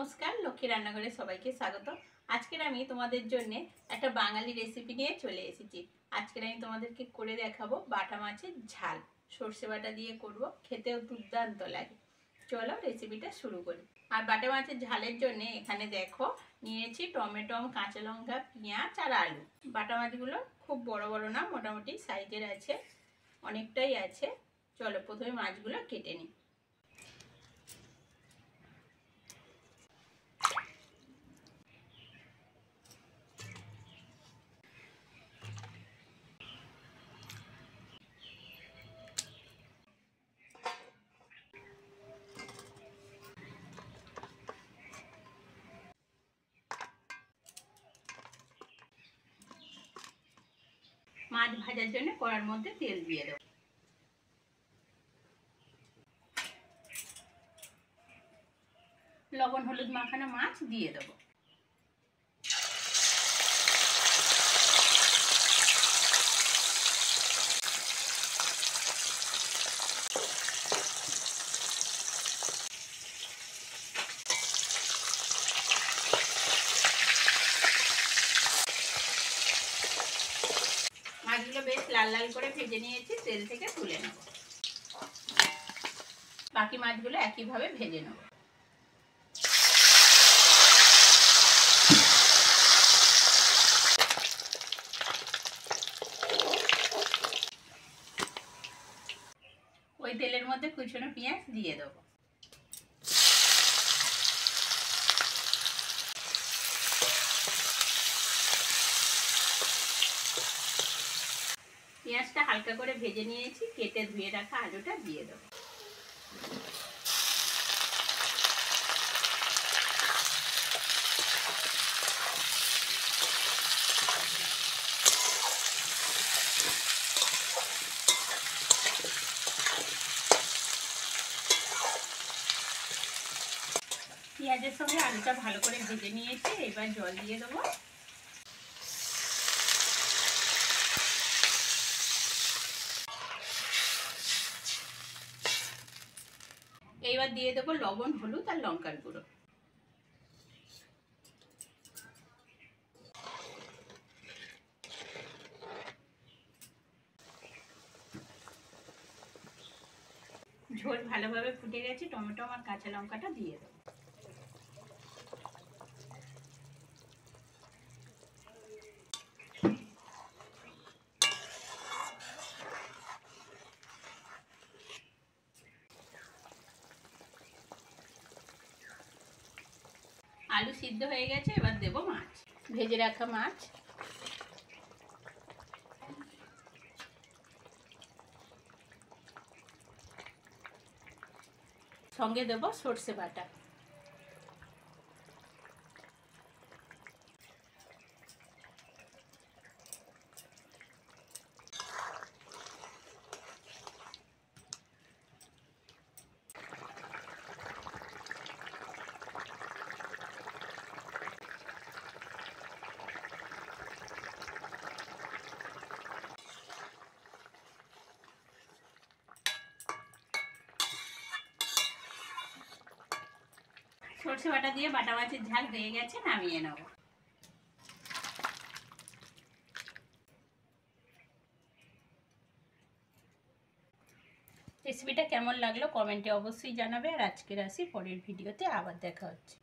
নমস্কার, লক্ষ্মী রান্নাঘরে সবাইকে স্বাগত। আজকের আমি তোমাদের জন্য একটা বাঙালি রেসিপি নিয়ে চলে এসেছি। আজকের আমি তোমাদেরকে করে দেখাবো বাটা মাছের ঝাল। সর্ষে বাটা দিয়ে করব, খেতেও দুর্দান্ত লাগে। চলো রেসিপিটা শুরু করি। আর বাটা মাছের ঝালের জন্য এখানে দেখো নিয়েছি টমেটো, কাঁচা লঙ্কা, পেঁয়াজ আর আলু। বাটা মাছগুলো খুব বড় বড় না, মোটামুটি সাইজের আছে, অনেকটাই আছে। চলো প্রথমে মাছগুলো কেটে নিই। মাছ ভাজার জন্য কড়ার মধ্যে তেল দিয়ে দেবো। লবণ হলুদ মাখানো মাছ দিয়ে দেবো। মাছগুলো বেশ লাল লাল করে ভেজে নিয়েছি, তেল থেকে তুলে নেব। বাকি মাছগুলো একইভাবে ভেজে নেব। ওই তেলের মধ্যে কুচনো পেঁয়াজ দিয়ে দেবো। পেঁয়াজটা হালকা করে ভেজে নিয়েছি, কেটে ধুয়ে রাখা আলুটা দিয়ে দেবো। পেঁয়াজের সঙ্গে আলুটা ভালো করে ভেজে নিয়েছি, এবার জল দিয়ে দেবো। এইবার দিয়ে দেবো লবণ, হলুদ আর লঙ্কার গুঁড়ো। ঝোল ভালোভাবে ফুটে গেছে, টমেটো আর কাঁচা লঙ্কাটা দিয়ে দেবো। আলু সিদ্ধ হয়ে গেছে, এবার দেবো মাছ, ভেজে রাখা মাছ। সঙ্গে দেবো সর্ষে বাটা। সর্ষে বাটা দিয়ে বাটা মাছের ঝাল হয়ে গেছে, নামিয়ে নেব। রেসিপিটা কেমন লাগলো কমেন্টে অবশ্যই জানাবে। আর আজকের আসি, পরের ভিডিওতে আবার দেখা হচ্ছে।